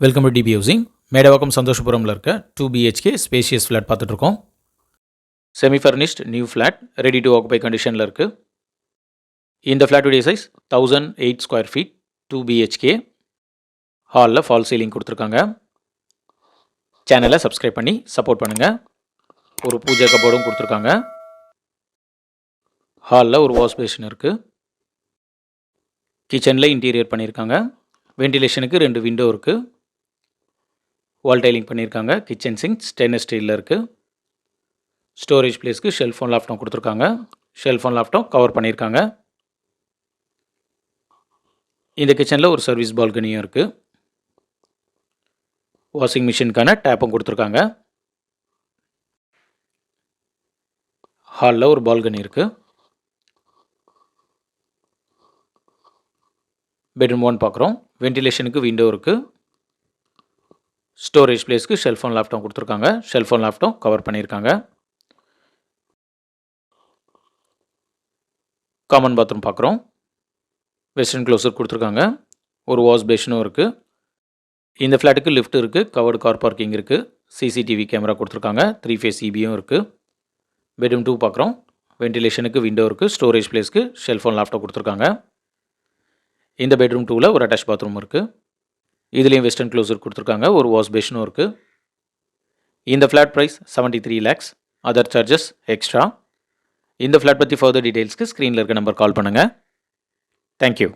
Welcome to DB housing. Medavakkam சந்தோஷபுரமில் இருக்க 2 BHK spacious flat பார்த்துட்ருக்கோம். Semi furnished new flat ready to occupy கண்டிஷனில் இருக்குது. இந்த ஃப்ளாட்டுடைய சைஸ் 1008 ஸ்கொயர் ஃபீட், 2 BHK. ஹாலில் ஃபால் சீலிங் கொடுத்துருக்காங்க. சேனலை சப்ஸ்கிரைப் பண்ணி சப்போர்ட் பண்ணுங்கள். ஒரு பூஜை கபோர்டும் கொடுத்துருக்காங்க. ஹாலில் ஒரு வாஷ் பேஷன் இருக்குது. கிச்சனில் இன்டீரியர் பண்ணியிருக்காங்க. வென்டிலேஷனுக்கு 2 விண்டோ இருக்குது. வால் டைலிங் பண்ணியிருக்காங்க. கிச்சன் சிங்க் ஸ்டெயின்லெஸ் ஸ்டீலில் இருக்குது. ஸ்டோரேஜ் பிளேஸ்க்கு ஷெல்ஃபோன் லாஃப்ட்டும் கொடுத்துருக்காங்க. ஷெல்ஃபோன் லாஃப்ட்டும் கவர் பண்ணியிருக்காங்க. இந்த கிச்சனில் ஒரு சர்வீஸ் பால்கனியும் இருக்குது. வாஷிங் மிஷினுக்கான டேப்பும் கொடுத்துருக்காங்க. ஹாலில் ஒரு பால்கனி இருக்குது. பெட்ரூம் 1 பார்க்குறோம். வென்டிலேஷனுக்கு விண்டோ இருக்குது. ஸ்டோரேஜ் பிளேஸ்க்கு ஷெல்ஃபோன் லாஃப்ட்டும் கொடுத்துருக்காங்க. ஷெல்ஃபோன் லாஃப்ட்டும் கவர் பண்ணியிருக்காங்க. காமன் பாத்ரூம் பார்க்குறோம். வெஸ்டர்ன் க்ளோசர் கொடுத்துருக்காங்க. ஒரு வாஷ் பேஷனும் இருக்குது. இந்த ஃப்ளாட்டுக்கு லிஃப்ட் இருக்குது. கவர்டு கார் பார்க்கிங் இருக்குது. CCTV கேமரா கொடுத்துருக்காங்க. 3 ஃபேஸ் EBயும் இருக்குது. பெட்ரூம் 2 பார்க்குறோம். வென்டிலேஷனுக்கு விண்டோ இருக்குது. ஸ்டோரேஜ் பிளேஸ்க்கு ஷெல்ஃபோன் லாஃப்ட்டும் கொடுத்துருக்காங்க. இந்த பெட்ரூம் 2ல் ஒரு அட்டாச் பாத்ரூம் இருக்குது. இதுலேயும் வெஸ்டர்ன் க்ளோசர் கொடுத்துருக்காங்க. ஒரு வாஷ் பேஷனும் இருக்குது. இந்த flat price 73 lakhs. Other charges extra. இந்த ஃப்ளாட் பற்றி ஃபர்தர் டீட்டெயில்ஸ்க்கு ஸ்க்ரீனில் இருக்க நம்பர் கால் பண்ணுங்கள். தேங்க்யூ.